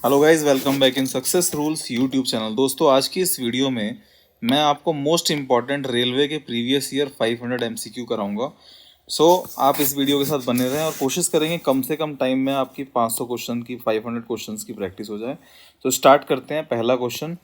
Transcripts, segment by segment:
Hello guys, welcome back in success rules YouTube channel. दोस्तों, आज की इस वीडियो में मैं आपको मोस्ट इंपॉर्टेंट रेलवे के प्रीवियस ईयर 500 एमसीक्यू कराऊंगा। आप इस वीडियो के साथ बने रहें और कोशिश करेंगे कम से कम टाइम में आपकी 500 क्वेश्चन की 500 क्वेश्चंस की प्रैक्टिस हो जाए। तो स्टार्ट करते हैं। पहला question,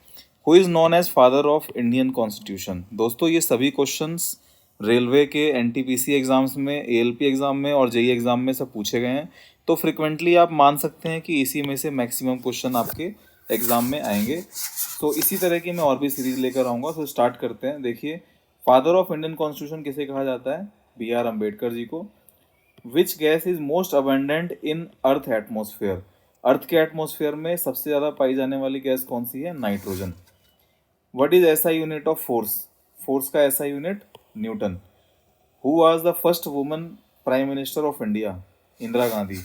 who is known as father of Indian constitution. दोस्तों, ये सभी क्वेश्चंस रेलवे के एनटीपीसी एग्जाम्स में, एएलपी एग्जाम में और जेई एग्जाम में सब पूछे गए हैं। तो फ्रिक्वेंटली आप मान सकते हैं कि इसी में से मैक्सिमम क्वेश्चन आपके एग्जाम में आएंगे। तो इसी तरह की मैं और भी सीरीज लेकर आऊँगा। तो स्टार्ट करते हैं। देखिए, फादर ऑफ इंडियन कॉन्स्टिट्यूशन किसे कहा जाता है? बी आर अम्बेडकर जी को। Which gas is most abundant in earth atmosphere. Earth के एटमोसफेयर में सबसे ज़्यादा पाई जाने वाली गैस कौन सी है? Nitrogen. What is SI unit of force? Force का SI unit newton. Who was the first woman prime minister of India? Indira Gandhi.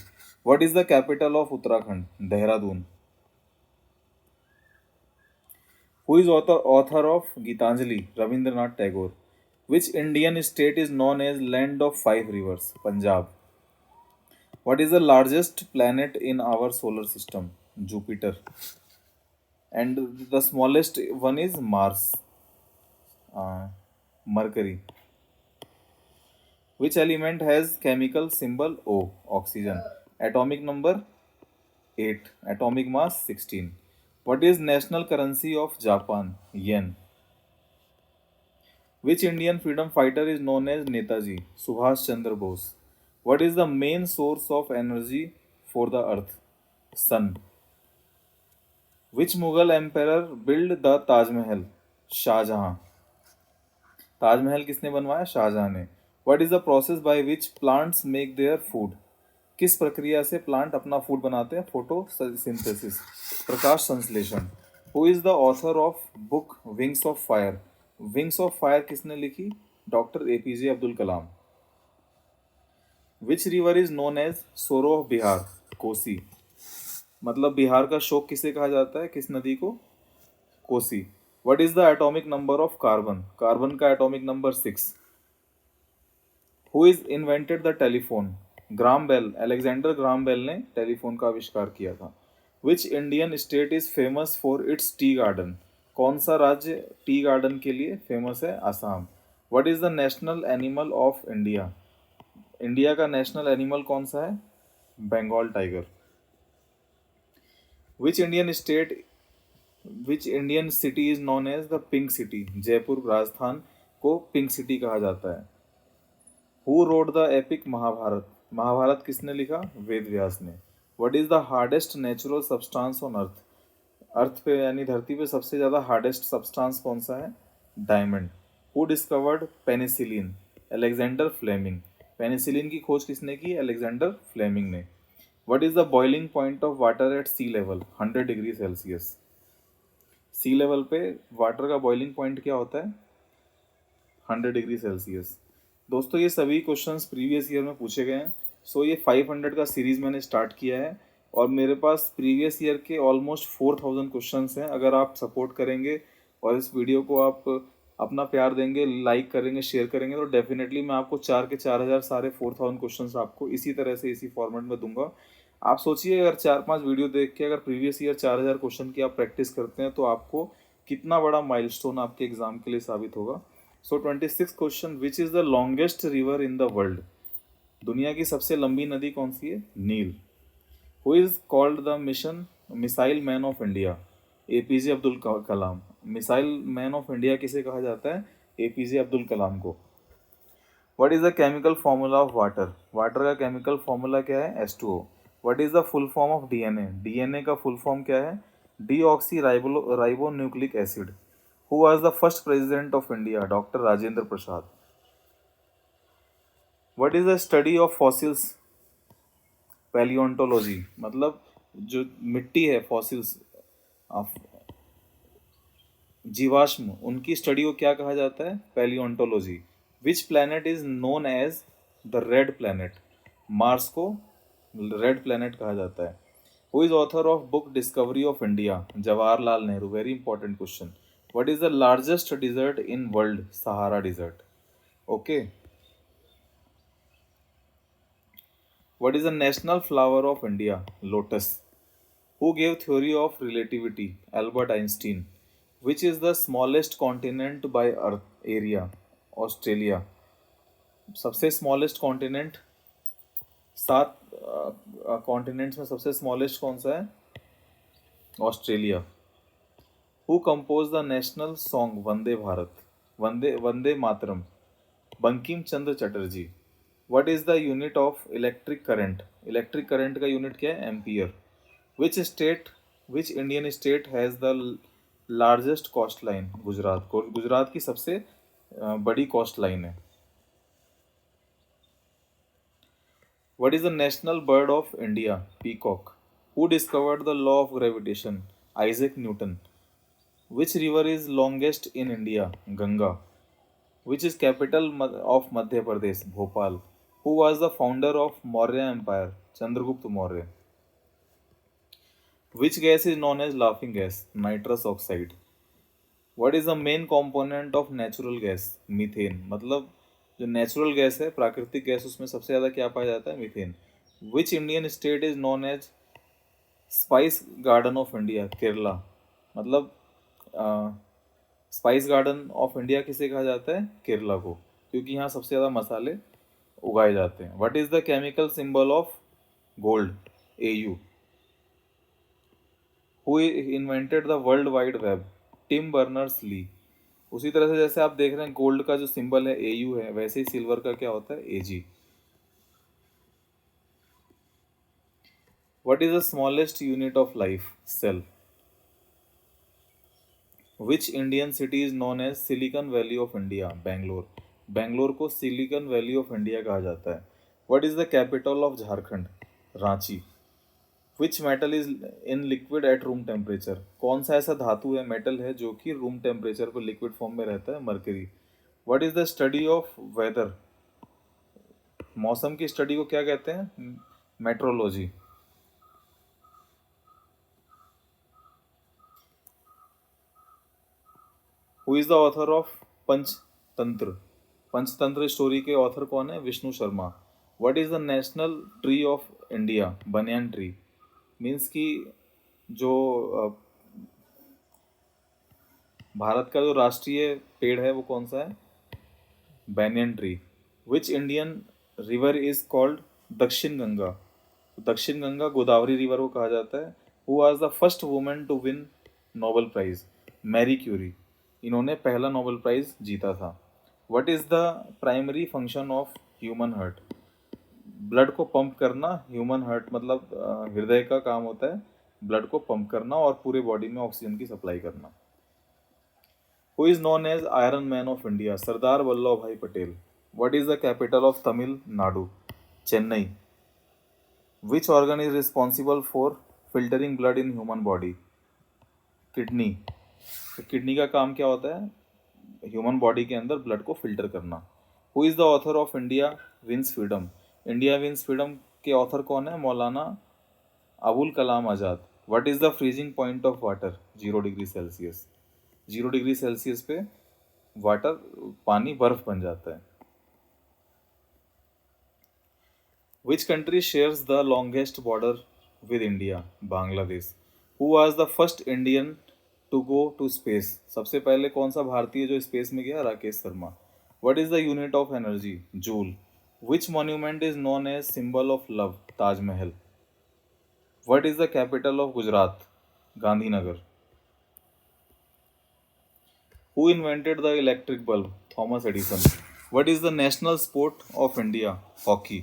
What is the capital of Uttarakhand? Dehradun. Who is author of Gitanjali? Rabindranath Tagore. Which Indian state is known as land of five rivers? Punjab. What is the largest planet in our solar system? Jupiter. And the smallest one is Mars, Mercury. Which element has chemical symbol O? Oxygen. Atomic number 8. Atomic mass 16. What is national currency of Japan? Yen. Which Indian freedom fighter is known as Netaji? Subhash Chandra Bose. What is the main source of energy for the earth? Sun. Which Mughal emperor built the Taj Mahal? Shahjahan. Taj Mahal किसने बनवाया? शाहजहां ने। What is the process by which plants make their food? किस प्रक्रिया से plant अपना food बनाते हैं? Photosynthesis, प्रकाश संश्लेषण। Who is the author of book Wings of Fire? Wings of fire किसने लिखी? Doctor APJ Abdul Kalam. Which river is known as sorrow of Bihar? Kosi. मतलब बिहार का शोक किसे कहा जाता है? किस नदी को? Kosi. What is the atomic number of carbon? Carbon का atomic number 6। Who is invented the telephone? Graham Bell. Alexander Graham Bell ने टेलीफोन का आविष्कार किया था। Which Indian state is famous for its tea garden? कौन सा राज्य टी गार्डन के लिए फेमस है? Assam. What is the national animal of India? India का नेशनल एनिमल कौन सा है? Bengal tiger. Which Indian state which Indian city is known as the pink city? Jaipur Rajasthan को पिंक सिटी कहा जाता है। Who wrote the epic Mahabharata? Mahabharata किसने लिखा? वेद व्यास ने। What is the hardest natural substance on earth? Earth पे यानी धरती पे सबसे ज़्यादा हार्डेस्ट सब्सटेंस कौन सा है? Diamond. Who discovered penicillin? Alexander Fleming. Penicillin की खोज किसने की? अलेक्जेंडर फ्लेमिंग ने। What is the boiling point of water at sea level? 100 degree Celsius. Sea level पे वाटर का बॉइलिंग पॉइंट क्या होता है? 100 डिग्री सेल्सियस। दोस्तों, ये सभी क्वेश्चंस प्रीवियस ईयर में पूछे गए हैं। ये 500 का सीरीज़ मैंने स्टार्ट किया है और मेरे पास प्रीवियस ईयर के ऑलमोस्ट 4000 क्वेश्चंस हैं। अगर आप सपोर्ट करेंगे और इस वीडियो को आप अपना प्यार देंगे, लाइक करेंगे, शेयर करेंगे, तो डेफिनेटली मैं आपको 4 के 4000 सारे 4000 क्वेश्चंस आपको इसी तरह से इसी फॉर्मेट में दूंगा। आप सोचिए, अगर 4-5 वीडियो देख के अगर प्रीवियस ईयर 4000 क्वेश्चन की आप प्रैक्टिस करते हैं तो आपको कितना बड़ा माइलस्टोन आपके एग्जाम के लिए साबित होगा। 26 question, which is the longest river in the world? दुनिया की सबसे लंबी नदी कौन सी है? Nile. Who is called the missile man of India? APJ Abdul Kalam. Missile man of India किसे कहा जाता है? एपीजे अब्दुल कलाम को। What is the chemical formula of water? Water का केमिकल फॉर्मूला क्या है? H2O। What is the full form of DNA? DNA का full form क्या है? Deoxyribonucleic acid. Who was the first president of India? Doctor Rajendra Prasad. What is the study of fossils? Palaeontology. मतलब जो मिट्टी है, fossils, जीवाश्म, उनकी study को क्या कहा जाता है? Palaeontology. Which planet is known as the red planet? Mars को रेड प्लैनेट कहा जाता है। Who is author of book discovery of India? Jawaharlal Nehru. Very important question. What is the largest desert in world? Sahara desert. Okay. What is the national flower of India? Lotus. Who gave theory of relativity? Albert Einstein. Which is the smallest continent by earth area? Australia. सबसे smallest continent, सात continents में सबसे smallest कौन सा है? Australia. Who compose the national song Vande Bharat? Vande Vande Mataram. Bankim Chandra Chatterjee. What is the unit of electric current? Electric current का unit क्या है? Ampere. Which state, which Indian state has the largest coast line? Gujarat. Gujarat की सबसे बड़ी कोस्ट लाइन है. What is the national bird of India? Peacock. Who discovered the law of gravitation? Isaac Newton. Which river is longest in India? Ganga. Which is capital of Madhya Pradesh? Bhopal. Who was the founder of Maurya Empire? Chandragupta Maurya. Which gas is known as laughing gas? Nitrous oxide. What is the main component of natural gas? Methane. मतलब जो natural gas है, प्राकृतिक gas, उसमें सबसे ज़्यादा क्या पाया जाता है? Methane. Which Indian state is known as spice garden of India? Kerala. मतलब स्पाइस गार्डन ऑफ इंडिया किसे कहा जाता है? केरला को, क्योंकि यहाँ सबसे ज़्यादा मसाले उगाए जाते हैं. What is the chemical symbol of gold? AU. Who invented the world wide web? Tim Berners Lee. उसी तरह से जैसे आप देख रहे हैं गोल्ड का जो सिंबल है AU है, वैसे ही सिल्वर का क्या होता है? AG. What is the smallest unit of life? Cell. Which Indian city is known as silicon valley of India? Bangalore. Bangalore को सिलिकॉन वैली ऑफ इंडिया कहा जाता है. What is the capital of Jharkhand? Ranchi. Which metal is in liquid at room temperature? कौन सा ऐसा धातु है, metal है, जो कि रूम टेम्परेचर पर लिक्विड फॉर्म में रहता है? Mercury. What is the study of weather? मौसम की स्टडी को क्या कहते हैं? Metrology. Who is the author of Panchatantra? Panchatantra story के ऑथर कौन है? Vishnu Sharma. What is the national tree of India? Banyan tree. Means कि जो भारत का जो राष्ट्रीय पेड़ है वो कौन सा है? Banyan tree. Which Indian river is called दक्षिण गंगा? दक्षिण गंगा गोदावरी रिवर को कहा जाता है. Who was the first women to win Nobel prize? Marie Curie. इन्होंने पहला नोबेल प्राइज जीता था. What is the primary function of human heart? Blood को पंप करना. ह्यूमन हार्ट मतलब हृदय का काम होता है ब्लड को पंप करना और पूरे बॉडी में ऑक्सीजन की सप्लाई करना. Who is known as iron man of India? Sardar Vallabh Bhai Patel. What is the capital of Tamil Nadu? Chennai. Which organ is responsible for filtering blood in human body? Kidney. Kidney का काम क्या होता है? ह्यूमन बॉडी के अंदर ब्लड को फिल्टर करना. Who is the author of India wins freedom? India wins freedom के ऑथर कौन है? Maulana Abul Kalam Azad. What is the freezing point of water? 0 degree celsius. 0 degree celsius पे वाटर, पानी, बर्फ बन जाता है. Which country shares the longest border with India? Bangladesh. Who was the first Indian to go to space? सबसे पहले कौन सा भारतीय जो स्पेस में गया? Rakesh Sharma. What is the unit of energy? Joule. Which monument is known as symbol of love? Taj Mahal. What is the capital of Gujarat? Gandhinagar. Who invented the electric bulb? Thomas Edison. What is the national sport of India? Hockey.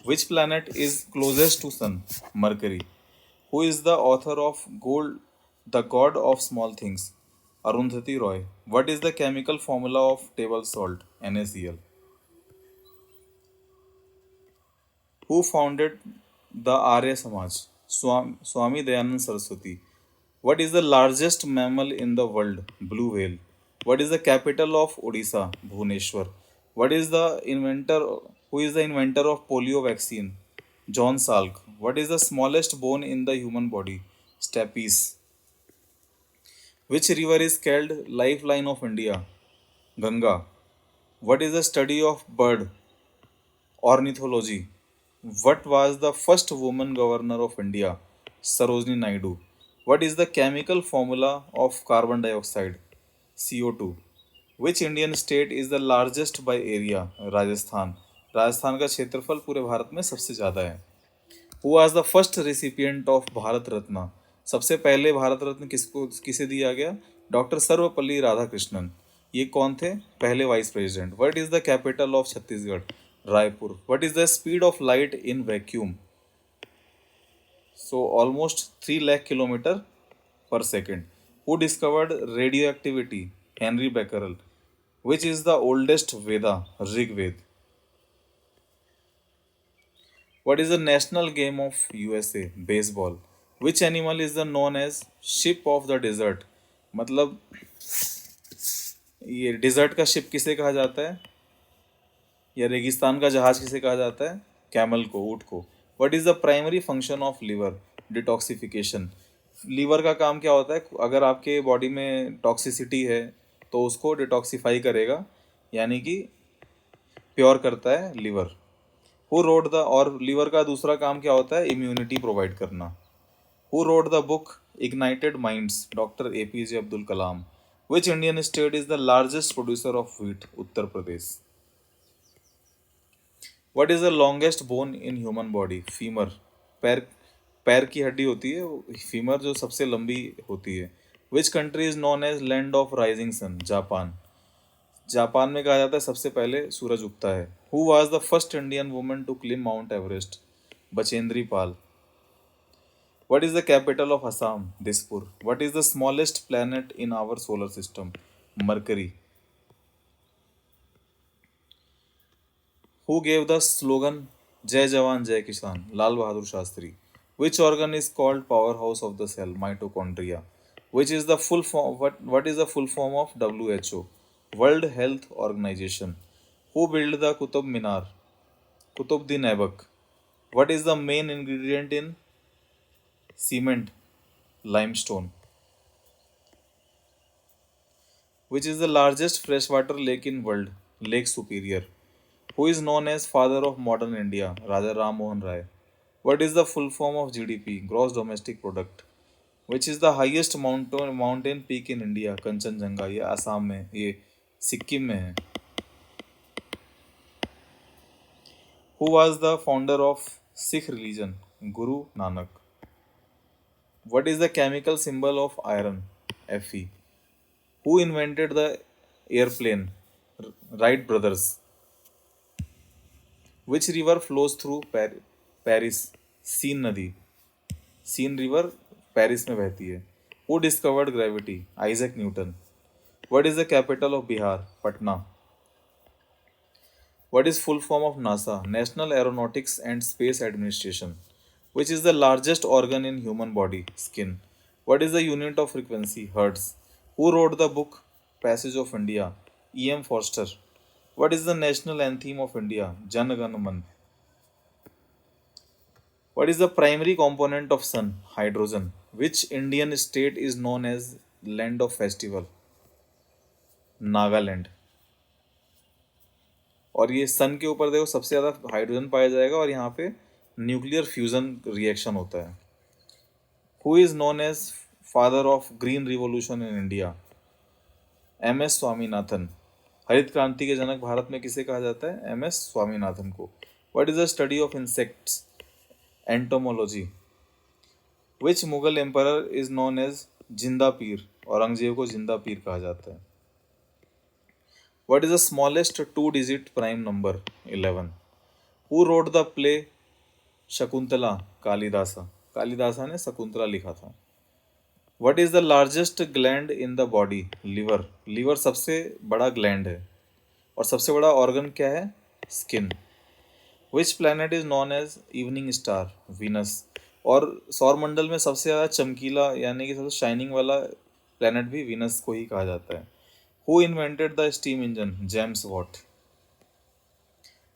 Which planet is closest to sun? Mercury. Who is the author of gold the god of small things? Arundhati Roy. What is the chemical formula of table salt? NaCl. Who founded the Arya Samaj? Swami Dayanand Saraswati. What is the largest mammal in the world? Blue whale. What is the capital of Odisha? Bhubaneswar. What is the inventor? Who is the inventor of polio vaccine? John Salk. What is the smallest bone in the human body? Stapes. Which river is called lifeline of India? Ganga. What is the study of bird? Ornithology. What was the first woman governor of India? Sarojini Naidu. What is the chemical formula of carbon dioxide? CO2. Which Indian state is the largest by area? Rajasthan. Rajasthan का क्षेत्रफल पूरे भारत में सबसे ज़्यादा है. Who was the first recipient of Bharat Ratna? सबसे पहले भारत रत्न किसे दिया गया? डॉक्टर सर्वपल्ली राधाकृष्णन. ये कौन थे? पहले vice president. What is the capital of Chhattisgarh? Raipur. What is the speed of light in vacuum? So almost 3 lakh kilometer per second. Who discovered radioactivity? Henry Becquerel. Which is the oldest Veda? Rig Veda. What is the national game of USA? Baseball. Which animal is the known as ship of the desert? मतलब ये dessert का ship किसे कहा जाता है, या रेगिस्तान का जहाज किसे कहा जाता है? कैमल को, ऊँट को. What is the primary function of liver? Detoxification. Liver का काम क्या होता है? अगर आपके बॉडी में टॉक्सिसिटी है तो उसको डिटॉक्सिफाई करेगा, यानी कि प्योर करता है लीवर. हु रोड द, और लीवर का दूसरा काम क्या होता है? इम्यूनिटी प्रोवाइड करना. Who wrote the book ignited minds? Doctor APJ Abdul Kalam. Which Indian state is the largest producer of wheat? Uttar Pradesh. What is the longest bone in human body? Femur. पैर पैर की हड्डी होती है फीमर, जो सबसे लंबी होती है. Which country is known as land of rising sun? Japan. Japan में कहा जाता है सबसे पहले सूरज उगता है. Who was the first Indian woman to climb mount Everest? Bachendri Pal. What is the capital of Assam? Dispur. What is the smallest planet in our solar system? Mercury. Who gave the slogan Jai Jawan Jai Kisan? Lal Bahadur Shastri. Which organ is called powerhouse of the cell? Mitochondria. Which is the full form? What is the full form of WHO? World Health Organization. Who built the Qutub Minar? Qutbuddin Aibak. What is the main ingredient in cement? Limestone. Which is the largest freshwater lake in world? Lake Superior. Who is known as father of modern India? Raja Ram Mohan Rai. What is the full form of GDP? Gross Domestic Product. Which is the highest mountain peak in India? Kanchenjunga. ये आसाम में, ये सिक्किम में है. Who was the founder of Sikh religion? Guru Nanak. What is the chemical symbol of iron? Fe. Who invented the airplane? Wright brothers. Which river flows through Paris? Seine नदी. Seine river Paris में बहती है. Who discovered gravity? Isaac Newton. What is the capital of Bihar? Patna. What is full form of NASA? National Aeronautics and Space Administration. Which is the largest organ in human body? Skin. What is the unit of frequency? Hertz. Who wrote the book Passage of India? E.M. Forster. What is the national anthem of India? Jan Gan Man. What is the primary component of sun? Hydrogen. Which Indian state is known as land of festival? Nagaland. और ये सन के ऊपर देखो सबसे ज़्यादा hydrogen पाया जाएगा और यहाँ पे न्यूक्लियर फ्यूजन रिएक्शन होता है. Who is known as father of green revolution in India? MS Swaminathan. हरित क्रांति के जनक भारत में किसे कहा जाता है? MS स्वामीनाथन को. What is the study of insects? Entomology. Which Mughal emperor is known as Zinda Pir? Aurangzeb को जिंदा पीर कहा जाता है. What is the smallest 2-digit prime number? 11. Who wrote the play Shakuntala? Kalidasa. Kalidasa ने शकुंतला लिखा था. What is the largest gland in the body? Liver. Liver सबसे बड़ा ग्लैंड है. और सबसे बड़ा ऑर्गन क्या है? Skin. Which planet is known as evening star? Venus. और सौरमंडल में सबसे ज़्यादा चमकीला यानी कि सबसे शाइनिंग वाला प्लैनेट भी वीनस को ही कहा जाता है. Who invented the steam engine? James Watt.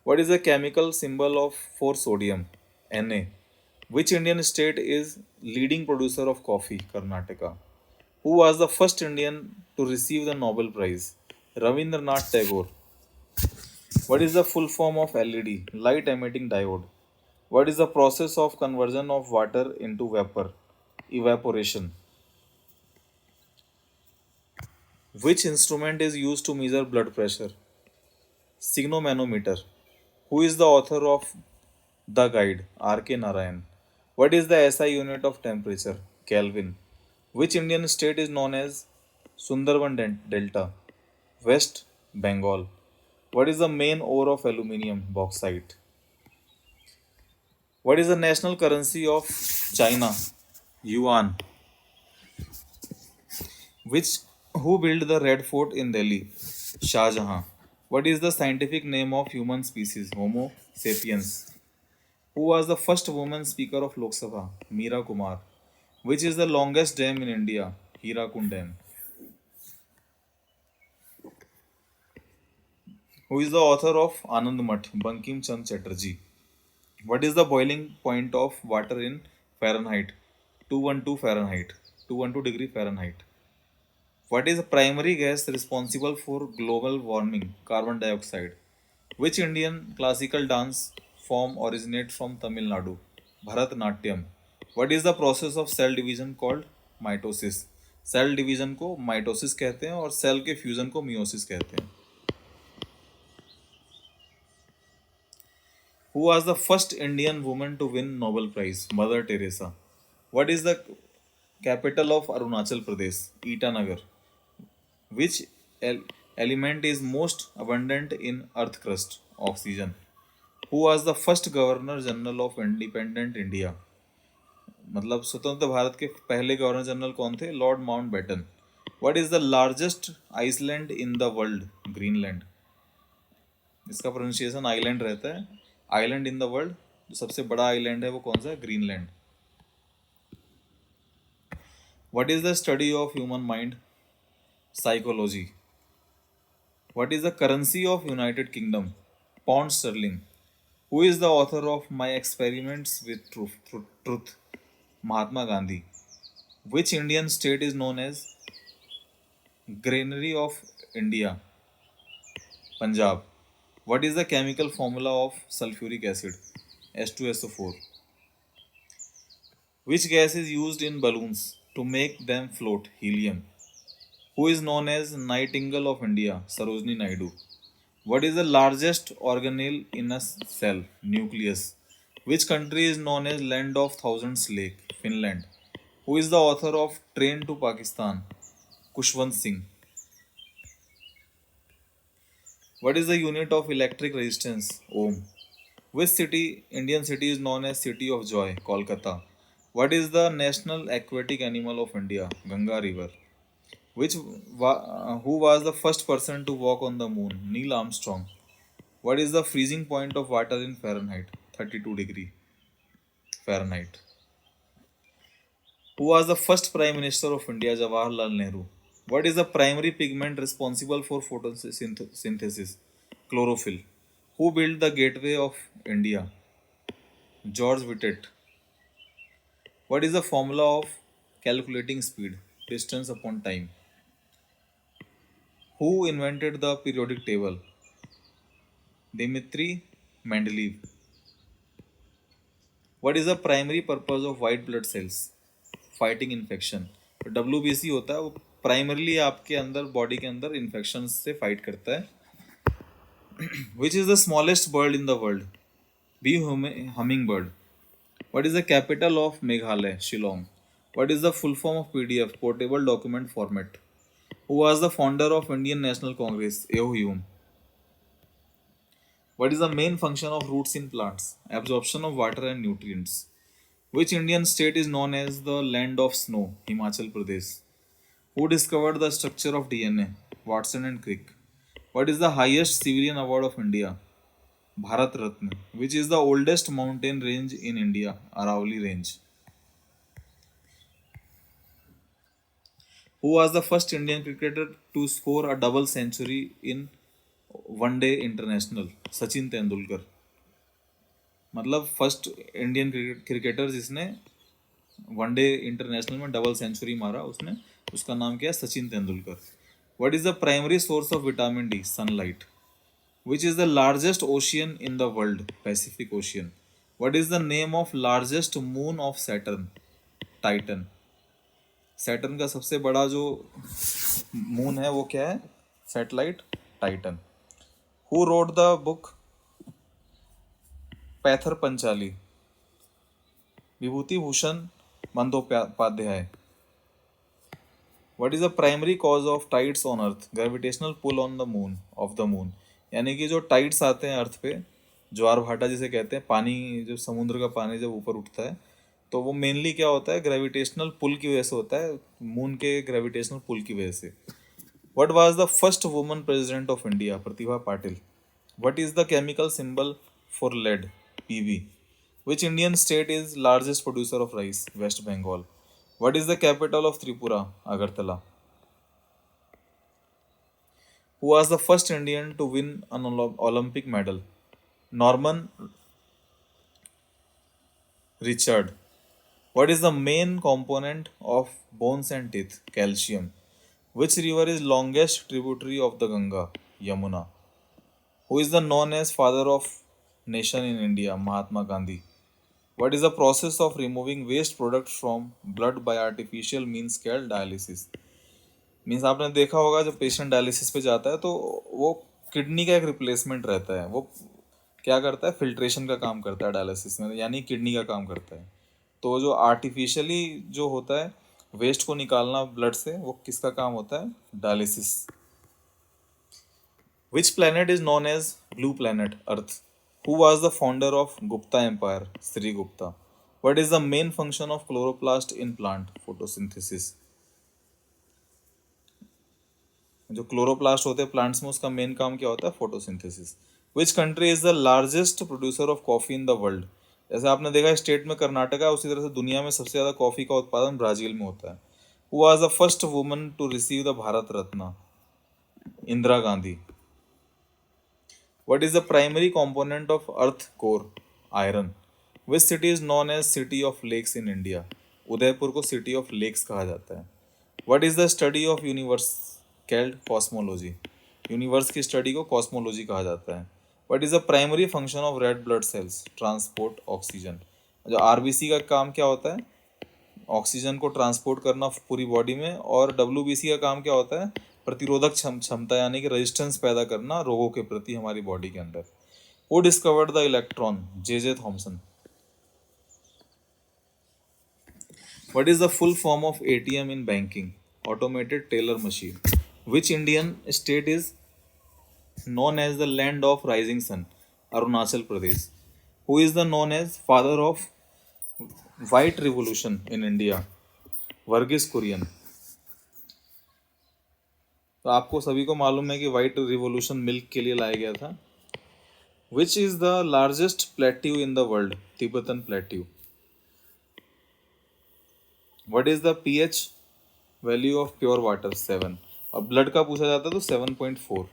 What is the chemical symbol of for sodium? Na. Which Indian state is leading producer of coffee? Karnataka. Who was the first Indian to receive the Nobel Prize? Ravindranath Tagore. What is the full form of LED? Light emitting diode. What is the process of conversion of water into vapor? Evaporation. Which instrument is used to measure blood pressure? Signomanometer. Who is the author of The Guide? R.K. Narayan. What is the SI unit of temperature? Kelvin. Which Indian state is known as Sundarban Delta? West Bengal. What is the main ore of aluminium? Bauxite. What is the national currency of China? Yuan. Which who built the Red Fort in Delhi? Shah Jahan. What is the scientific name of human species? Homo sapiens. Who was the first woman speaker of Lok Sabha? Meera Kumar. Which is the longest dam in India? Hirakund Dam. Who is the author of Anand Math? Bankim Chand Chatterjee. What is the boiling point of water in Fahrenheit? 212 Fahrenheit. 212 degree Fahrenheit. What is the primary gas responsible for global warming? Carbon dioxide. Which Indian classical dance form originates from Tamil Nadu? Bharatnatyam. What is the process of cell division called? Mitosis. Cell division को mitosis कहते हैं और cell के fusion को meiosis कहते हैं. Who was the first Indian woman to win Nobel Prize? Mother Teresa. What is the capital of Arunachal Pradesh? Itanagar. Which element is most abundant in earth crust? Oxygen. Who was the first Governor General of Independent India? मतलब स्वतंत्र भारत के पहले governor general कौन थे? Lord Mountbatten. What is the largest Iceland in the world? Greenland. इसका pronunciation island रहता है. Island in the world, जो सबसे बड़ा आइलैंड है वो कौन सा है? Greenland. What is the study of human mind? Psychology. What is the currency of United kingdom? Pound sterling. Who is the author of my experiments with truth? Mahatma Gandhi. Which Indian state is known as Granary of India? Punjab. What is the chemical formula of sulfuric acid? H2SO4. Which gas is used in balloons to make them float? Helium. Who is known as Nightingale of India? Sarojini Naidu. What is the largest organelle in a cell? Nucleus. Which country is known as Land of Thousands Lake? Finland. Who is the author of Train to Pakistan? Kushwant Singh. What is the unit of electric resistance? Ohm. Which Indian city is known as City of Joy? Kolkata. What is the national aquatic animal of India? Ganga River. Who was the first person to walk on the moon? Neil Armstrong. What is the freezing point of water in Fahrenheit? 32 degree Fahrenheit. Who was the first Prime Minister of India? Jawaharlal Nehru. What is the primary pigment responsible for photosynthesis? Chlorophyll. Who built the Gateway of India? George Whitehead. What is the formula of calculating speed? Distance upon time. Who invented the periodic table? Dmitry Mendeleev. What is the primary purpose of white blood cells? Fighting infection. WBC होता है वो primarily आपके अंदर body के अंदर infection से fight करता है. Which is the smallest bird in the world? Bee humming bird. What is the capital of Meghalaya? Shillong. What is the full form of PDF? Portable document format. Who was the founder of Indian National Congress? A O Hume. What is the main function of roots in plants? Absorption of water and nutrients. Which Indian state is known as the land of snow? Himachal Pradesh. Who discovered the structure of DNA? Watson and Crick. What is the highest civilian award of India? Bharat Ratna. Which is the oldest mountain range in India? Aravalli Range. Who was the first Indian cricketer to score a double century in one day international? Sachin Tendulkar. मतलब first Indian cricketer जिसने one day international में double century मारा उसने, उसका नाम क्या है? Sachin Tendulkar. What is the primary source of vitamin D? Sunlight. Which is the largest ocean in the world? Pacific ocean. What is the name of largest moon of Saturn? Titan. Saturn का सबसे बड़ा जो मून है वो क्या है? Satellite Titan. Who wrote the book पैथर Panchali? Vibhuti Bhushan Bandyopadhyay. What is the primary cause of tides on earth? Gravitational pull on the moon of the moon. यानी कि जो टाइड्स आते हैं अर्थ पे, ज्वार भाटा जिसे कहते हैं, पानी जो समुद्र का पानी जब ऊपर उठता है तो वो मेनली क्या होता है? ग्रेविटेशनल पुल की वजह से होता है, मून के ग्रेविटेशनल पुल की वजह से। What was the first woman president of India? Pratibha Patil. What is the chemical symbol for lead? Pb. Which Indian state is largest producer of rice? West Bengal. What is the capital of Tripura? Agartala. Who was the first Indian to win an Olympic medal? Norman Richard. What is the main component of bones and teeth? Calcium. Which river is longest tributary of the Ganga? Yamuna. Who is the known as father of nation in India? Mahatma Gandhi. What is the process of removing waste products from blood by artificial means called dialysis? Means आपने देखा होगा जब patient dialysis पे जाता है तो वो kidney का एक रिप्लेसमेंट रहता है, वो क्या करता है? फिल्ट्रेशन का काम करता है डायलिसिस में, यानी किडनी का काम करता है। तो जो आर्टिफिशियली जो होता है वेस्ट को निकालना ब्लड से, वो किसका काम होता है? Dialysis. Which planet is known as blue planet? Earth. Who was the founder of Gupta Empire? Sri Gupta. What is the main function of chloroplast in plant? Photosynthesis. जो क्लोरोप्लास्ट होते हैं प्लांट्स में, उसका मेन काम क्या होता है? Photosynthesis. Which country is the largest producer of coffee in the world? जैसे आपने देखा स्टेट में कर्नाटक है, उसी तरह से दुनिया में सबसे ज़्यादा कॉफी का उत्पादन ब्राजील में होता है। Who was the first woman to receive the Bharat Ratna? Indira Gandhi. What is the primary component of earth core? Iron. Which city is known as city of lakes in India? Udaipur को city of lakes कहा जाता है। What is the study of universe called cosmology? Universe की study को cosmology कहा जाता है। What is the primary function of red blood cells? Transport oxygen. जो आरबीसी का काम क्या होता है? ऑक्सीजन को ट्रांसपोर्ट करना पूरी बॉडी में। और डब्ल्यूबीसी का काम क्या होता है? प्रतिरोधक क्षमता यानी कि रेजिस्टेंस पैदा करना रोगों के प्रति हमारी बॉडी के अंदर। Who discovered the electron? J Thomson. What is the full form of ATM in banking? Automated teller machine. Which Indian state is known as the land of rising sun? Arunachal Pradesh. Who is the known as father of white revolution in India? Verghese Kurien. तो आपको सभी को मालूम है कि white revolution milk के लिए लाया गया था। Which is the largest plateau in the world? Tibetan plateau. What is the pH value of pure water? 7। और ब्लड का पूछा जाता है तो 7.4।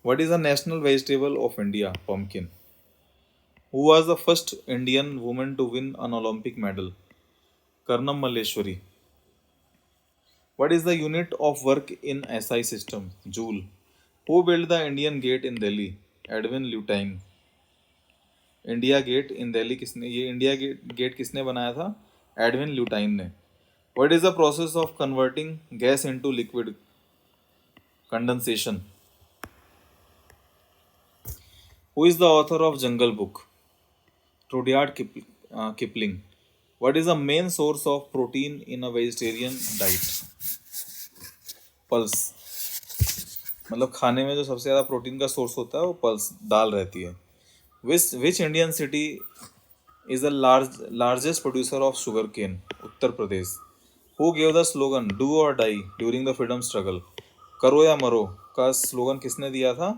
What is the national vegetable of India? Pumpkin. Who was the first Indian woman to win an Olympic medal? Karnam Malleswari. What is the unit of work in SI system? Joule. Who built the Indian Gate in Delhi? Edwin Lutyens. India get in Delhi किसने, ये India gate किसने बनाया था? Edwin ल्यूटाइन ने। What is the process of converting gas into liquid? Condensation. Who is the author of Jungle Book? Rudyard Kipling. What is the main source of protein in a vegetarian diet? Pulse. मतलब खाने में जो सबसे ज़्यादा protein का source होता है वो पल्स, दाल रहती है। Which Indian city is the largest producer of sugarcane? Uttar Pradesh. Who gave the slogan do or die during the freedom struggle? करो या मरो का स्लोगन किसने दिया था?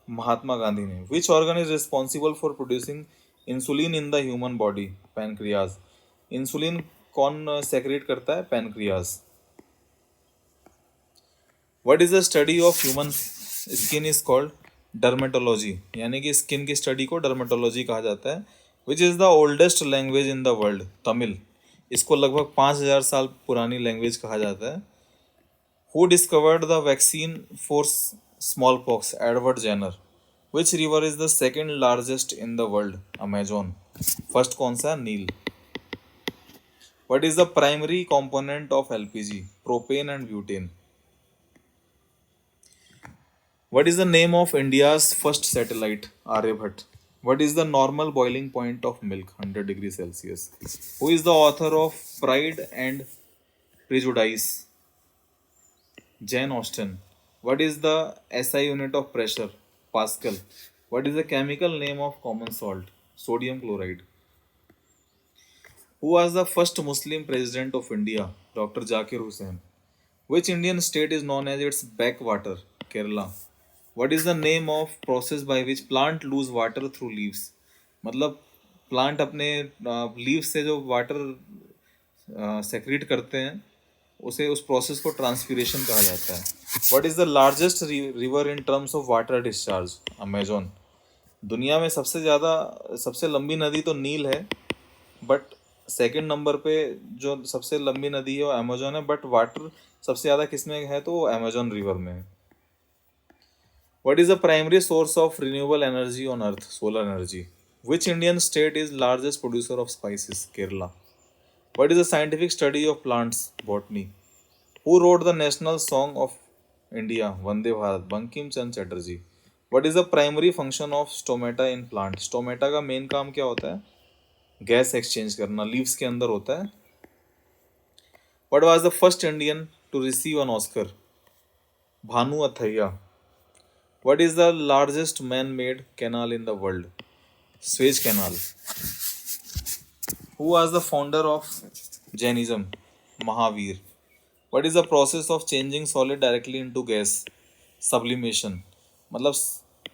महात्मा गांधी ने। विच organ is responsible for producing insulin in the human body? Pancreas. Insulin कौन secret करता है? Pancreas. What is the study of human skin is called? Dermatology. यानी कि स्किन की स्टडी को डर्मेटोलॉजी कहा जाता है। विच is the oldest language in the world? Tamil. इसको लगभग 5000 साल पुरानी लैंग्वेज कहा जाता है। Who discovered the vaccine Smallpox, Edward Jenner. Which river is the second largest in the world? Amazon. First कौन सा? नील. What is the primary component of LPG? Propane and butane. What is the name of India's first satellite? Aryabhat. What is the normal boiling point of milk? 100 degrees Celsius. Who is the author of Pride and Prejudice? Jane Austen. What is the SI unit of pressure? Pascal. What is the chemical name of common salt? Sodium chloride. Who was the first Muslim president of India? Dr. Zakir Hussain. Which Indian state is known as its backwater? Kerala. What is the name of process by which plant lose water through leaves? मतलब plant अपने leave से जो water secret करते हैं उसे उस process को transpiration कहा जाता है. What is the largest river in terms of water discharge? Amazon. दुनिया में सबसे लंबी नदी तो नील है, बट सेकंड नंबर पे जो सबसे लंबी नदी है वो अमेजोन है, बट वाटर सबसे ज़्यादा किसमें है तो वो अमेजोन रिवर में है. What is the primary source of renewable energy on earth? Solar energy. Which Indian state is largest producer of spices? Kerala. What is the scientific study of plants? Botany. Who wrote the national song of India? Vande Bharat. Bankim Chand Chatterjee. What is the primary function of stomata in plant? Stomata का main काम क्या होता है? Gas exchange करना. Leaves के अंदर होता है. What was the first Indian to receive an Oscar? Bhanu Athaiya. What is the largest man-made canal in the world? Suez Canal. Who was the founder of Jainism? Mahavir. What is the process of changing solid directly into gas? Sublimation. मतलब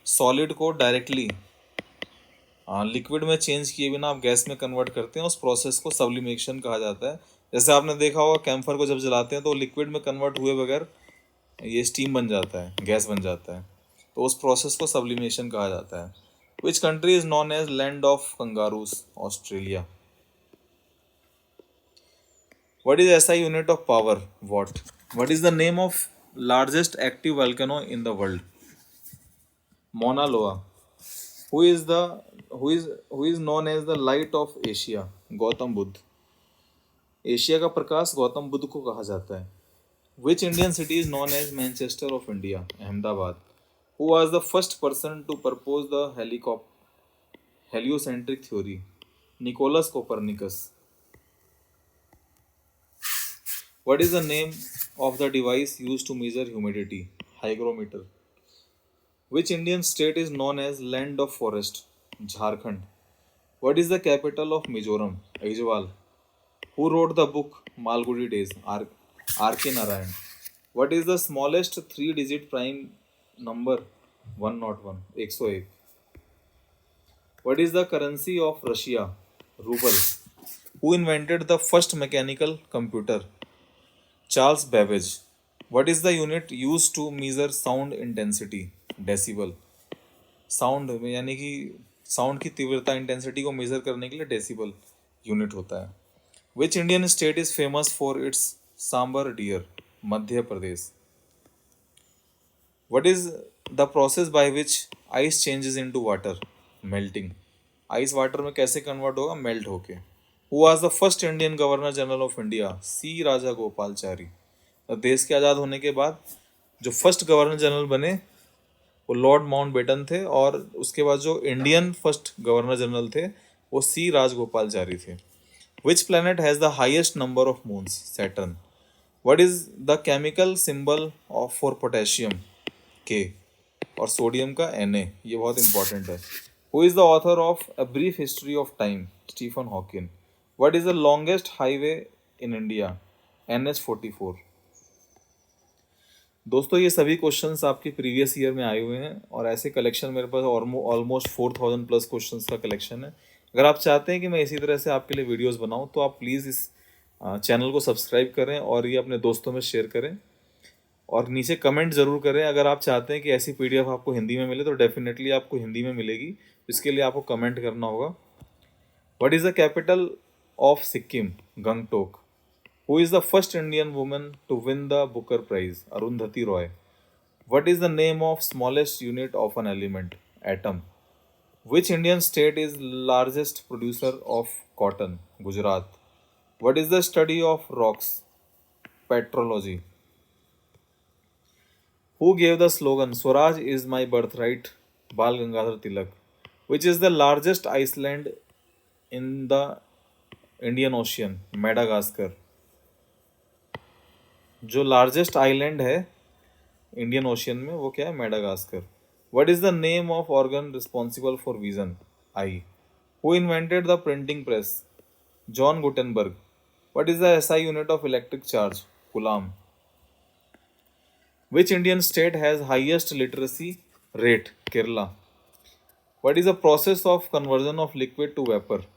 solid को directly liquid में change किए बिना आप gas में convert करते हैं, उस प्रोसेस को सब्लिमेशन कहा जाता है. जैसे आपने देखा होगा कैम्फर को जब जलाते हैं तो लिक्विड में कन्वर्ट हुए बगैर ये स्टीम बन जाता है, गैस बन जाता है, तो उस प्रोसेस को सब्लिमेशन कहा जाता है. Which country is known as land of kangaroos? Australia. What is SI unit of power? Watt. What is the name of largest active volcano in the world? Mauna Loa. Who is known as the light of Asia? Gautam Buddha. Asia का प्रकाश गौतम बुद्ध को कहा जाता है. Which Indian city is known as Manchester of India? Ahmedabad. Who was the first person to propose the heliocentric theory? Nicholas Copernicus. What is the name of the device used to measure humidity? Hygrometer. Which Indian state is known as land of forest? Jharkhand. What is the capital of Mizoram? Aizawl. Who wrote the book Malgudi Days? R.K. Narayan. What is the smallest three-digit prime number? 101. 101. What is the currency of Russia? Ruble. Who invented the first mechanical computer? Charles Babbage. What is the unit used to measure sound intensity? Decibel. Sound यानी कि sound की तीव्रता intensity को major करने के लिए decibel unit होता है. Which Indian state is famous for its sambar deer? Madhya Pradesh. What is the process by which ice changes into water? Melting. Ice water में कैसे कन्वर्ट होगा? मेल्ट होके. Who was the first Indian governor general of India? C Rajagopalachari. देश के आज़ाद होने के बाद जो फर्स्ट गवर्नर जनरल बने वो लॉर्ड माउंटबेटन थे, और उसके बाद जो इंडियन फर्स्ट गवर्नर जनरल थे वो सी राजगोपालचारी थे. Which planet has the highest number of moons? Saturn. What is the chemical symbol of for potassium? K. और सोडियम का Na. ये बहुत इंपॉर्टेंट है. Who is the author of a brief history of time? Stephen Hawkin. What is the longest highway in India? NH-44. दोस्तों ये सभी questions आपके previous year में आए हुए हैं, और ऐसे कलेक्शन मेरे पास ऑलमोस्ट 4000 प्लस क्वेश्चंस का कलेक्शन है. अगर आप चाहते हैं कि मैं इसी तरह से आपके लिए वीडियोस बनाऊं तो आप प्लीज़ इस चैनल को सब्सक्राइब करें और ये अपने दोस्तों में शेयर करें, और नीचे कमेंट ज़रूर करें. अगर आप चाहते हैं कि ऐसी PDF आपको हिंदी में मिले तो डेफिनेटली आपको हिंदी में मिलेगी, इसके लिए आपको कमेंट करना होगा. What is the capital of Sikkim? Gangtok. Who is the first Indian woman to win the Booker Prize? Arundhati Roy. What is the name of smallest unit of an element? Atom. Which Indian state is largest producer of cotton? Gujarat. What is the study of rocks? Petrology. Who gave the slogan Swaraj is my birthright? Bal Gangadhar Tilak. Which is the largest island in the Indian Ocean? Madagascar. जो largest island है Indian ocean में वो क्या है? Madagascar. What is the name of organ responsible for vision? Eye. Who invented the printing press? John Gutenberg. What is the SI unit of electric charge? Coulomb. Which Indian state has highest literacy rate? Kerala. What is the process of conversion of liquid to vapour?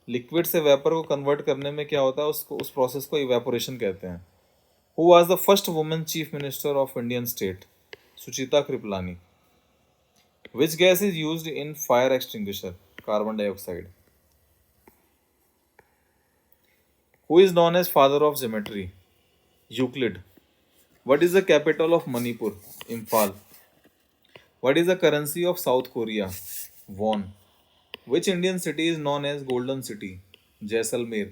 Liquid से vapour को convert करने में क्या होता है, उसको उस process को इवेपोरेशन कहते हैं. Who was the first woman chief minister of Indian state? Suchita Kripalani. Which gas is used in fire extinguisher? Carbon dioxide. Who is known as father of geometry? Euclid. What is the capital of Manipur? Imphal. What is the currency of South Korea? Won. Which Indian city is known as Golden City? Jaisalmer.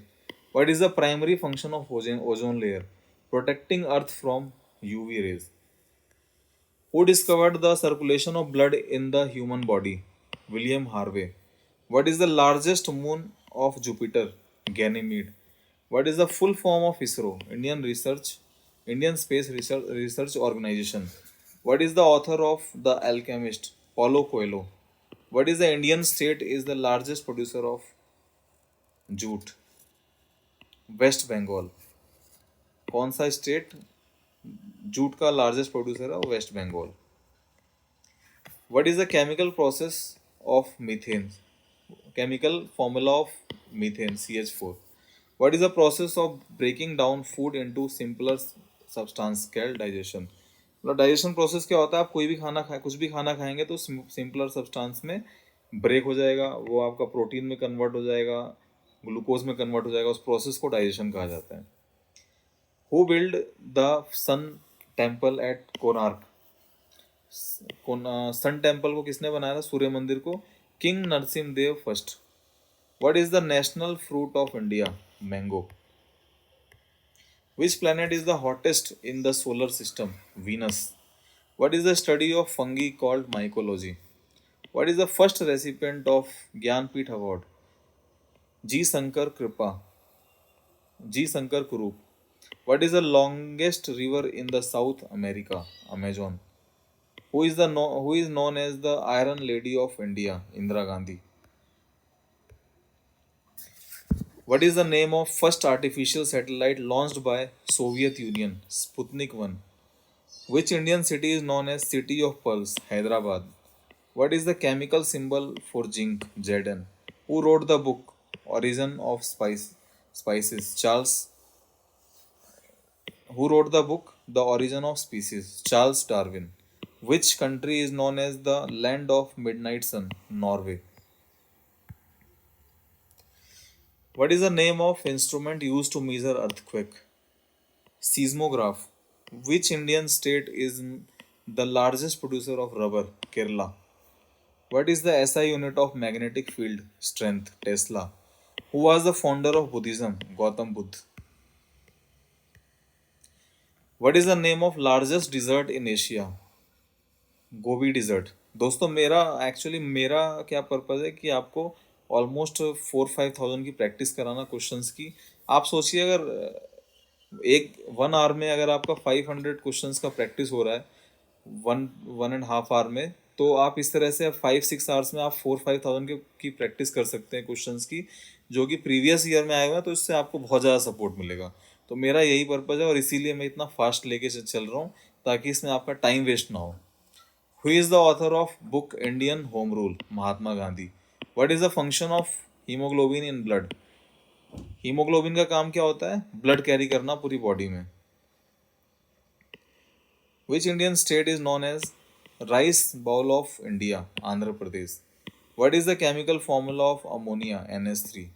What is the primary function of ozone layer? Protecting Earth from UV rays. Who discovered the circulation of blood in the human body? William Harvey. What is the largest moon of Jupiter? Ganymede. What is the full form of ISRO? Indian Space Research Organization. What is the author of The Alchemist? Paulo Coelho. What is the Indian state is the largest producer of jute? West Bengal. कौन सा state jute का largest producer है? West Bengal. What is the chemical process of methane? Chemical formula of methane CH4. What is the process of breaking down food into simpler substance? Call digestion. मतलब digestion process क्या होता है? आप कोई भी खाना खाए, कुछ भी खाना खाएंगे तो सिंपलर सब्सटेंस में ब्रेक हो जाएगा, वो आपका प्रोटीन में कन्वर्ट हो जाएगा, ग्लूकोज में कन्वर्ट हो जाएगा. उस प्रोसेस को डाइजेशन कहा जाता है. Who built the Sun Temple at Konark? Sun temple को किसने बनाया था? सूर्य मंदिर को king Narasimha Dev first. What is the national fruit of India? Mango. Which planet is the hottest in the solar system? Venus. What is the study of fungi called mycology? What is the first recipient of Jnanpith award? G Shankar Kurup. What is the longest river in the South America? Amazon. Who is known as the Iron Lady of India? Indira Gandhi. What is the name of first artificial satellite launched by Soviet Union? Sputnik 1. Which Indian city is known as City of Pearls? Hyderabad. What is the chemical symbol for zinc? Zn. Who wrote the book Origin of Spices? Who wrote the book The Origin of Species? Charles Darwin. Which country is known as the land of midnight sun? Norway. What is the name of instrument used to measure earthquake? Seismograph. Which Indian state is the largest producer of rubber? Kerala. What is the SI unit of magnetic field strength? Tesla. Who was the founder of Buddhism? Gautam Buddha. What is the name of largest desert in Asia? Gobi desert. दोस्तों मेरा क्या purpose है कि आपको almost 4-5 thousand की practice कराना questions की. आप सोचिए अगर एक 1 hour में अगर आपका 500 क्वेश्चंस का प्रैक्टिस हो रहा है 1.5 hour में, तो आप इस तरह से 5-6 hours में आप 4-5 thousand की प्रैक्टिस कर सकते हैं क्वेश्चंस की, जो कि प्रीवियस ईयर में आए हुए हैं. तो इससे आपको बहुत ज़्यादा सपोर्ट मिलेगा. तो मेरा यही पर्पज़ है और इसीलिए मैं इतना फास्ट लेके चल रहा हूँ ताकि इसमें आपका टाइम वेस्ट ना हो. Who is the author of book Indian Home Rule? Mahatma Gandhi. What is the function of hemoglobin in blood? Haemoglobin का काम क्या होता है? ब्लड कैरी करना पूरी बॉडी में. Which Indian state is known as rice bowl of India? Andhra Pradesh. What is the chemical formula of ammonia? NH3.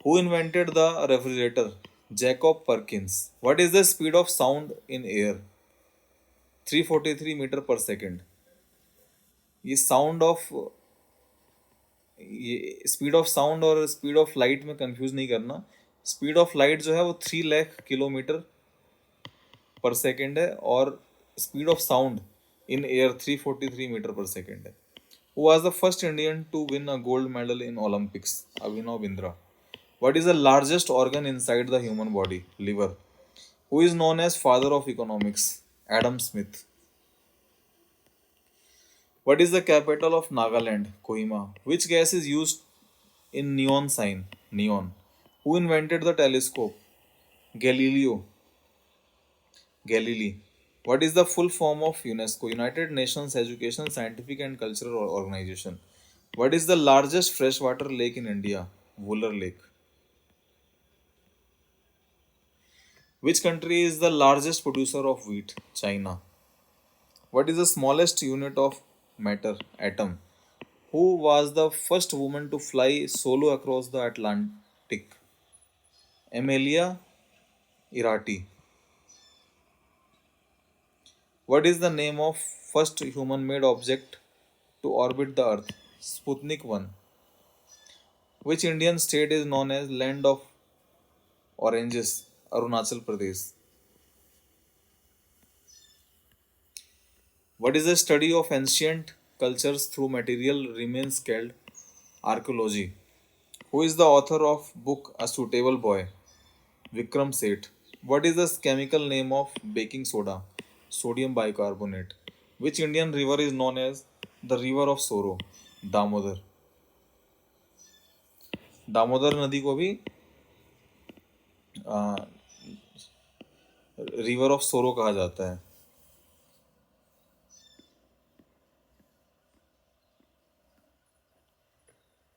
Who invented the refrigerator? Jacob Perkins. What is the speed of sound in air? 343 metre per second. ये sound of ये speed of sound और speed of light में confuse नहीं करना. Speed of light जो है वो 3 lakh kilometre पर सेकेंड है और speed of sound in air 343 metre per second है. Who was the first Indian to win a gold medal in Olympics? Abhinav Bindra. What is the largest organ inside the human body? Liver. Who is known as father of economics? Adam Smith. What is the capital of Nagaland? Kohima. Which gas is used in neon sign? Neon. Who invented the telescope? Galileo Galilei. What is the full form of UNESCO? United Nations Education, Scientific and Cultural Organization. What is the largest freshwater lake in India? Wular Lake. Which country is the largest producer of wheat? China. What is the smallest unit of matter? Atom. Who was the first woman to fly solo across the Atlantic? Amelia Earhart. What is the name of first human-made object to orbit the Earth? Sputnik 1. Which Indian state is known as Land of Oranges? Arunachal Pradesh. What is the study of ancient cultures through material remains called archaeology? Who is the author of book A Suitable Boy? Vikram Seth. What is the chemical name of baking soda? Sodium bicarbonate. Which Indian river is known as the river of sorrow? Damodar. Damodar नदी को भी river of सोरो कहा जाता है.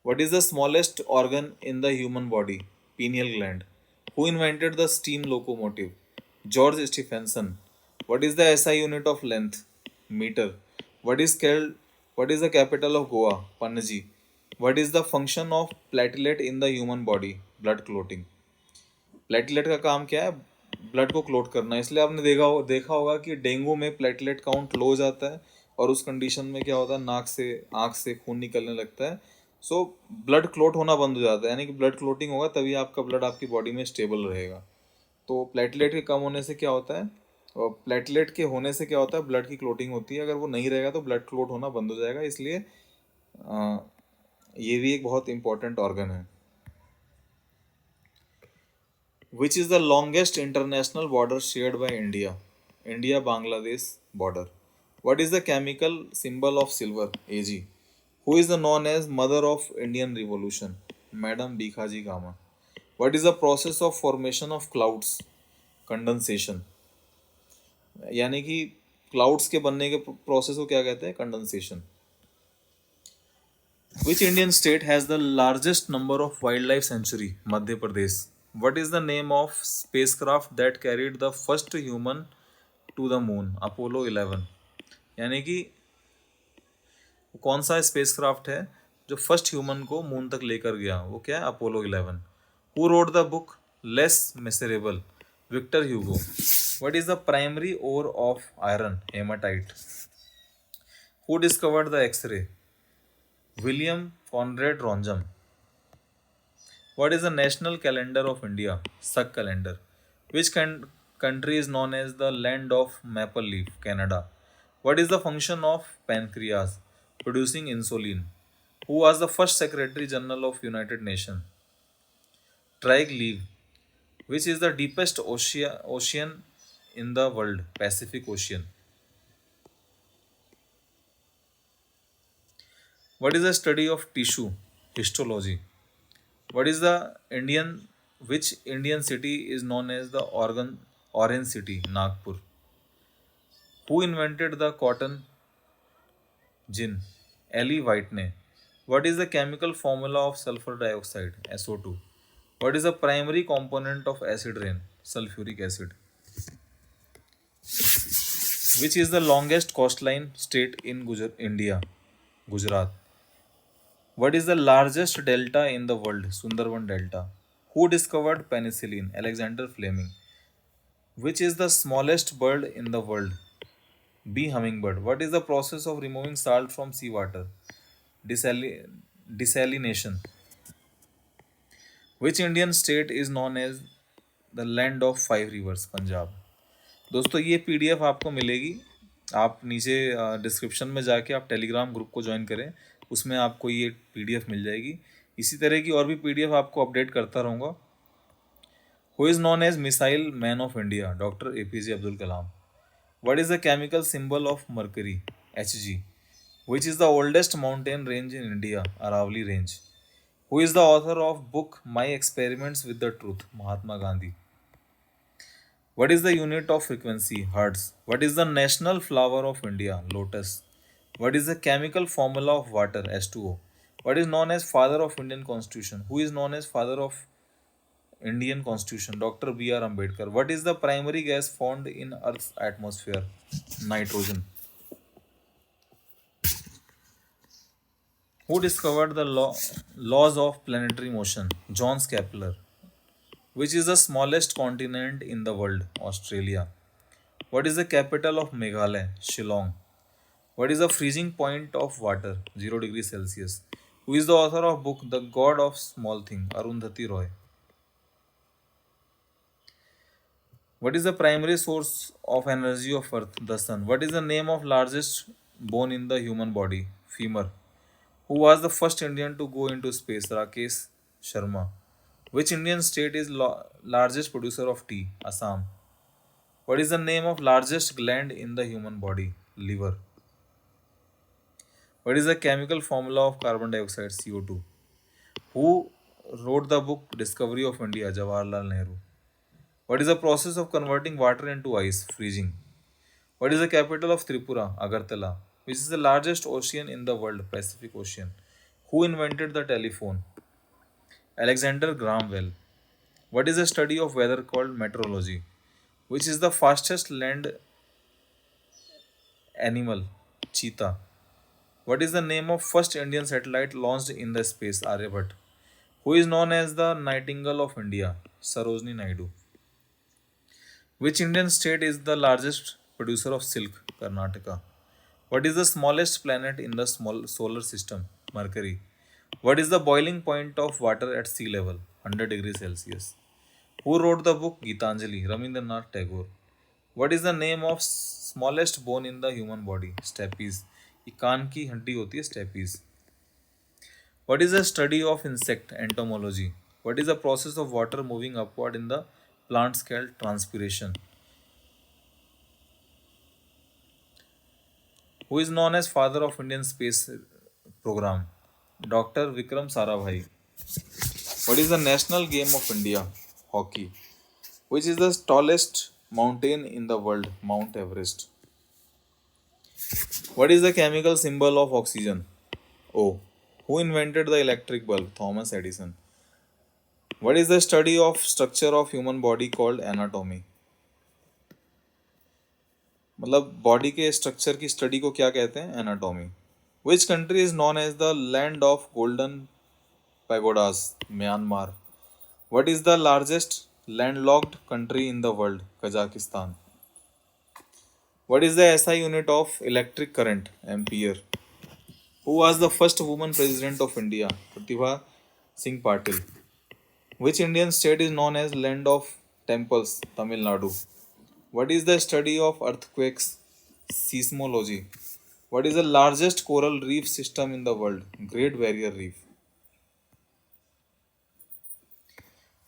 What is the smallest organ in the human body? Pineal gland. Who invented the steam locomotive? George Stephenson. What is the SI unit of length? Meter. What is called? What is the capital of Goa? Panaji. What is the function of platelet in the human body? Blood clotting. Platelet का काम क्या है? Blood को clot करना. इसलिए आपने देखा होगा कि डेंगू में प्लेटलेट काउंट लो हो जाता है और उस कंडीशन में क्या होता है, नाक से आँख से खून निकलने लगता है. सो ब्लड क्लोट होना बंद हो जाता है, यानी कि ब्लड क्लोटिंग होगा तभी आपका ब्लड आपकी बॉडी में स्टेबल रहेगा. तो प्लेटलेट के कम होने से क्या होता है, और प्लेटलेट के होने से क्या होता है, ब्लड की क्लोटिंग होती है. अगर वो नहीं रहेगा तो ब्लड क्लोट होना बंद हो जाएगा. इसलिए ये भी एक बहुत इंपॉर्टेंट ऑर्गन है. Which is the longest international border shared by India? India-Bangladesh border. What is the chemical symbol of silver? Ag. Who is the known as mother of Indian Revolution? Madam Bhikhaji Kama. What is the process of formation of clouds? Condensation. यानी कि clouds के बनने के process को क्या कहते हैं? Condensation. Which Indian state has the largest number of wildlife sanctuary? Madhya Pradesh. What is the name of spacecraft that carried the first human to the moon? Apollo 11. यानी कि कौन सा स्पेसक्राफ्ट है जो फर्स्ट ह्यूमन को moon तक लेकर गया? वो क्या है? Apollo 11. Who wrote the book Les Miserables? Victor Hugo. What is the primary ore of iron? Hematite. Who discovered the X-ray? William Conrad Röntgen. What is the national calendar of India? Sak calendar. Which country is known as the land of maple leaf? Canada. What is the function of pancreas? Producing insulin. Who was the first Secretary General of United Nations? Craig Leave. Which is the deepest ocean in the world? Pacific Ocean. What is the study of tissue? Histology. What is the which Indian city is known as the Orange City? Nagpur. Who invented the cotton gin? Ellie Whitney. What is the chemical formula of sulfur dioxide? SO2. What is the primary component of acid rain? Sulfuric acid. Which is the longest coastline state in India? Gujarat. What is the largest delta in the world? Sundarban Delta. Who discovered penicillin? Alexander Fleming. Which is the smallest bird in the world? Bee hummingbird. What is the process of removing salt from seawater? Desali- Desalination. Which Indian state is known as the land of five rivers? Punjab. दोस्तों ये PDF आपको मिलेगी, आप नीचे description में जाके आप Telegram group को ज्वाइन करें, उसमें आपको ये पीडीएफ मिल जाएगी। इसी तरह की और भी पीडीएफ आपको अपडेट करता रहूँगा। Who is known as missile man of India? Doctor APJ Abdul Kalam. What is the chemical symbol of mercury? Hg. Which is the oldest mountain range in India? Aravalli Range. Who is the author of book My Experiments with the Truth? Mahatma Gandhi. What is the unit of frequency? Hertz. What is the national flower of India? Lotus. What is the chemical formula of water? H2O. What is known as father of Indian Constitution? Who is known as father of Indian Constitution? Dr. B.R. Ambedkar. What is the primary gas found in Earth's atmosphere? Nitrogen. Who discovered the laws of planetary motion? John Kepler. Which is the smallest continent in the world? Australia. What is the capital of Meghalaya? Shillong. What is the freezing point of water? 0 degrees Celsius. Who is the author of book The God of Small Thing? Arundhati Roy. What is the primary source of energy of Earth? The sun. What is the name of largest bone in the human body? Femur. Who was the first Indian to go into space? Rakesh Sharma. Which Indian state is largest producer of tea? Assam. What is the name of largest gland in the human body? Liver. What is the chemical formula of carbon dioxide? CO2. Who wrote the book Discovery of India? Jawaharlal Nehru. What is the process of converting water into ice? Freezing. What is the capital of Tripura? Agartala. Which is the largest ocean in the world? Pacific Ocean. Who invented the telephone? Alexander Graham Bell. What is the study of weather called? Meteorology. Which is the fastest land animal? Cheetah. What is the name of first Indian satellite launched in the space? Aryabhat. Who is known as the Nightingale of India? Sarojini Naidu. Which Indian state is the largest producer of silk? Karnataka. What is the smallest planet in the small solar system? Mercury. What is the boiling point of water at sea level? 100 degrees Celsius. Who wrote the book Gitanjali? Rabindranath Tagore. What is the name of smallest bone in the human body? Stapes. ये कान की हड्डी होती है steppes. What is the study of insect? Entomology. What is the process of water moving upward in the plant called transpiration? Who is known as father of Indian space program? Dr. Vikram Sarabhai. What is the national game of India? Hockey. Which is the tallest mountain in the world? Mount Everest. What is the chemical symbol of oxygen? O. Who invented the electric bulb? Thomas Edison. What is the study of structure of human body called anatomy? मतलब body के structure की study को क्या कहते हैं? Anatomy. Which country is known as the land of golden pagodas? Myanmar. What is the largest landlocked country in the world? Kazakhstan. What is the SI unit of electric current? Ampere. Who was the first woman president of India? Pratibha Singh Patil. Which Indian state is known as land of temples? Tamil Nadu. What is the study of earthquakes? Seismology. What is the largest coral reef system in the world? Great Barrier Reef.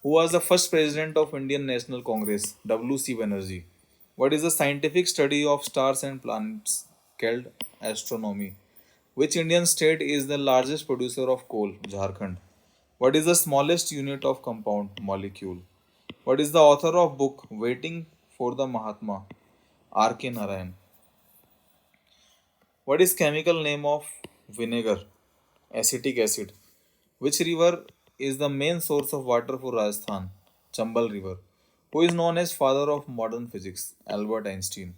Who was the first president of Indian National Congress? W.C. Banerjee. What is the scientific study of stars and planets called astronomy? Which Indian state is the largest producer of coal? Jharkhand. What is the smallest unit of compound? Molecule. What is the author of book Waiting for the Mahatma? R.K. Narayan. What is chemical name of vinegar? Acetic acid. Which river is the main source of water for Rajasthan? Chambal River. Who is known as father of modern physics? Albert Einstein.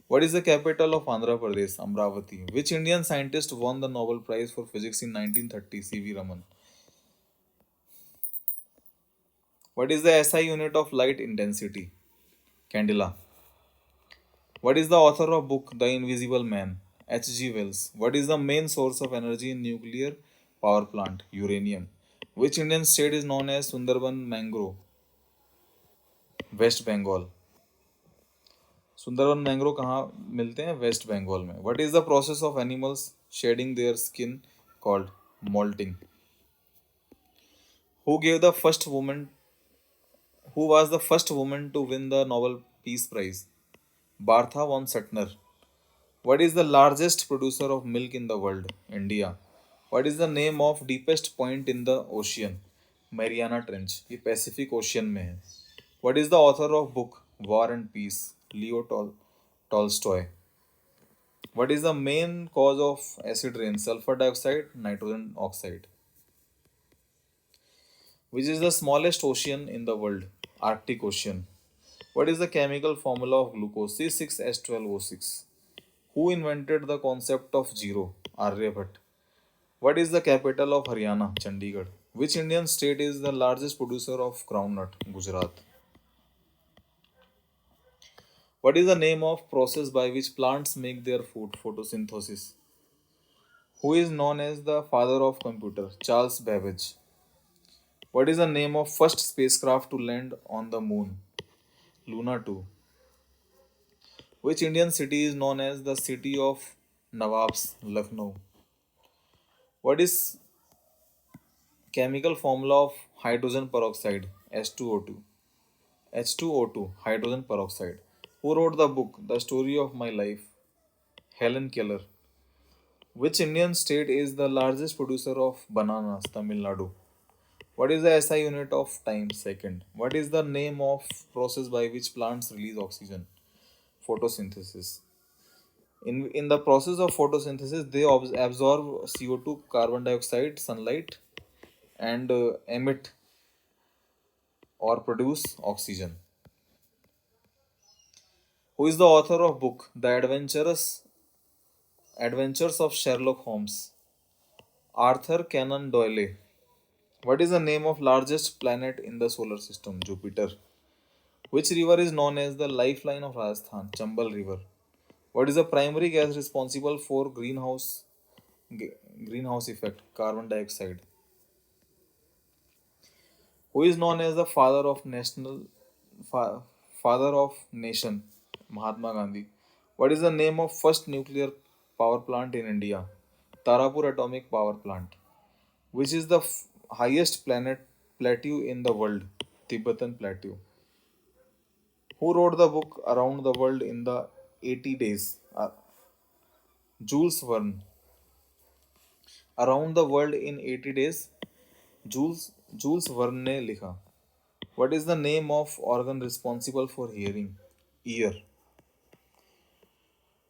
What is the capital of Andhra Pradesh? Amravati. Which Indian scientist won the Nobel Prize for Physics in 1930? C.V. Raman. What is the SI unit of light intensity? Candela. What is the author of book The Invisible Man? H.G. Wells. What is the main source of energy in nuclear power plant? Uranium. Which Indian state is known as Sundarban Mangrove? West Bengal. Sundarban mangrove कहाँ मिलते हैं? West Bengal में. What is the process of animals shedding their skin called? Moulting. Who gave the first woman who was the first woman to win the Nobel peace prize? Bertha von Suttner. What is the largest producer of milk in the world? India. What is the name of deepest point in the ocean? Mariana trench. ये Pacific ocean में है. What is the author of book war and peace? Leo Tolstoy. What is the main cause of acid rain? Sulfur dioxide, nitrogen oxide. Which is the smallest ocean in the world? Arctic Ocean. What is the chemical formula of glucose? C6H12O6. Who invented the concept of zero? Aryabhat. What is the capital of Haryana? Chandigarh. Which Indian state is the largest producer of groundnut? Gujarat. What is the name of process by which plants make their food? Photosynthesis. Who is known as the father of computer? Charles Babbage. What is the name of first spacecraft to land on the moon? Luna 2. Which Indian city is known as the city of Nawabs? Lucknow. What is chemical formula of hydrogen peroxide? H2O2. H2O2, hydrogen peroxide. Who wrote the book The Story of My Life? Helen Keller. Which Indian state is the largest producer of bananas? Tamil Nadu. What is the SI unit of time? Second. What is the name of process by which plants release oxygen? Photosynthesis. In the process of photosynthesis, they absorb CO2, carbon dioxide, sunlight, and emit or produce oxygen. Who is the author of book The Adventures of Sherlock Holmes? Arthur Conan Doyle. What is the name of largest planet in the solar system? Jupiter. Which river is known as the lifeline of Rajasthan? Chambal River. What is the primary gas responsible for greenhouse effect? Carbon dioxide. Who is known as the fa- father of nation? Mahatma Gandhi. What is the name of first nuclear power plant in India? Tarapur Atomic Power Plant. Which is the highest plateau in the world? Tibetan Plateau. Who wrote the book Around the World in the 80 Days? Jules Verne. Around the World in 80 Days. Jules Verne ने लिखा. What is the name of organ responsible for hearing? Ear.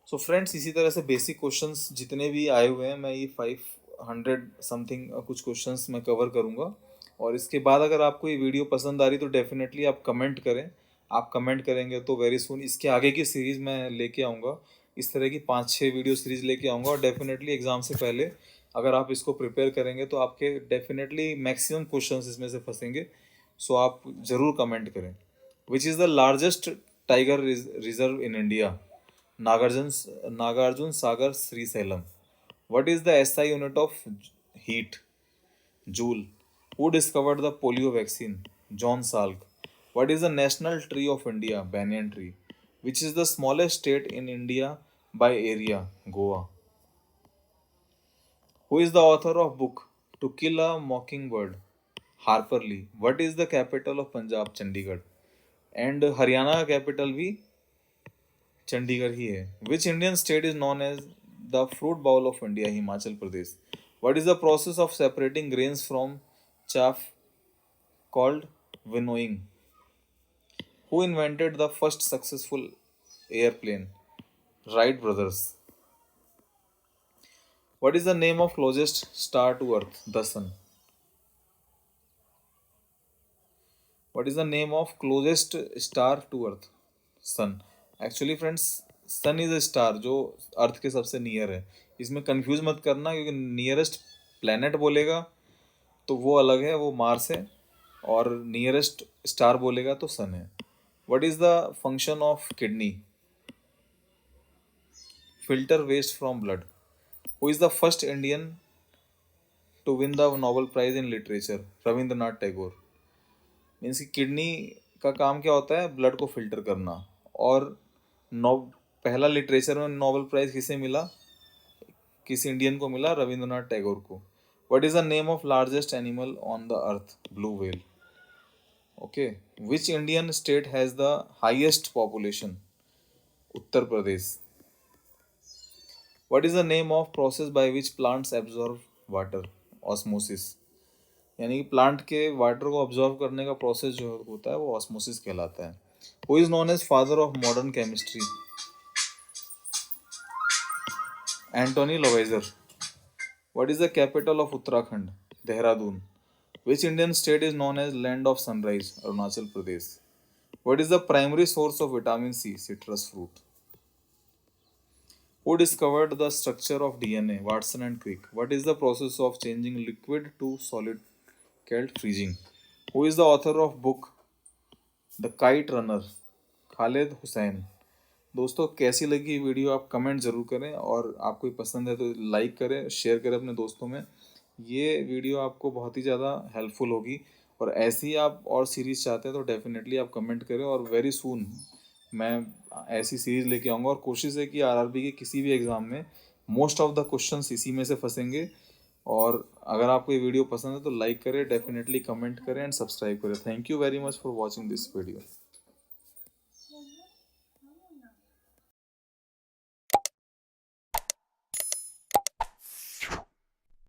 So friends, इसी तरह से basic questions जितने भी आए हुए हैं मैं ये 500 समथिंग कुछ क्वेश्चंस मैं कवर करूँगा. और इसके बाद अगर आपको ये वीडियो पसंद आ रही तो डेफिनेटली आप कमेंट करें. आप कमेंट करेंगे तो वेरी सुन इसके आगे की सीरीज़ मैं लेके आऊँगा. इस तरह की 5-6 वीडियो सीरीज़ लेके आऊँगा. और डेफिनेटली एग्ज़ाम से पहले अगर आप इसको प्रिपेयर करेंगे तो आपके डेफिनेटली मैक्सिमम क्वेश्चंस इसमें से फंसेंगे. सो आप ज़रूर कमेंट करें. विच is the largest tiger reserve in India? Nagarjun Sagar Sri Salem. What is the SI unit of heat? Joule. Who discovered the polio vaccine? John Salk. What is the national tree of India? Banyan tree. Which is the smallest state in India by area? Goa. Who is the author of book To Kill a Mockingbird? Harper Lee. What is the capital of Punjab? Chandigarh. And Haryana capital भी चंडीगढ़ ही है. Which Indian state is known as the fruit bowl of India? Himachal Pradesh. What is the process of separating grains from chaff called winnowing? Who invented the first successful airplane? Wright brothers. What is the name of closest star to Earth? The Sun. What is the name of closest star to Earth? Sun. Actually friends, sun is a star जो earth के सबसे near है. इसमें confuse मत करना क्योंकि nearest planet बोलेगा तो वो अलग है, वो मार्स है. और नियरेस्ट स्टार बोलेगा तो सन है। What is the function of kidney? Filter waste from blood. Who is the first Indian to win the Nobel prize in literature? Rabindranath Tagore. Means की किडनी का काम क्या होता है? ब्लड को फिल्टर करना। और नो पहला लिटरेचर में नोबेल प्राइज किसे मिला? किस इंडियन को मिला? रविंद्रनाथ टैगोर को। What is the name of largest animal on the earth? Blue whale. Okay. Which Indian state has the highest population? Uttar Pradesh. What is the name of process by which plants absorb water? Osmosis. यानी कि plant के water को absorb करने का process जो होता है वो ऑस्मोसिस कहलाता है। Who is known as father of modern chemistry? Antoine Lavoisier. What is the capital of Uttarakhand? Dehradun. Which Indian state is known as land of sunrise? Arunachal Pradesh. What is the primary source of vitamin C? Citrus fruit. Who discovered the structure of DNA? Watson and Crick. What is the process of changing liquid to solid called freezing? Who is the author of book The Kite Runner? Khalid Hussain. दोस्तों कैसी लगी video आप comment ज़रूर करें, और आपको पसंद है तो लाइक करें, शेयर करें अपने दोस्तों में। ये वीडियो आपको बहुत ही ज़्यादा हेल्पफुल होगी, और ऐसी ही आप और सीरीज़ चाहते हैं तो डेफिनेटली आप कमेंट करें, और वेरी सून मैं ऐसी सीरीज़ लेके आऊँगा। और कोशिश है कि आरआरबी के किसी भी एग्ज़ाम में मोस्ट ऑफ द क्वेश्चंस इसी में से फंसेंगे। और अगर आपको ये वीडियो पसंद है तो लाइक करें, डेफिनेटली कमेंट करें एंड सब्सक्राइब करें। Thank you very much for watching this video.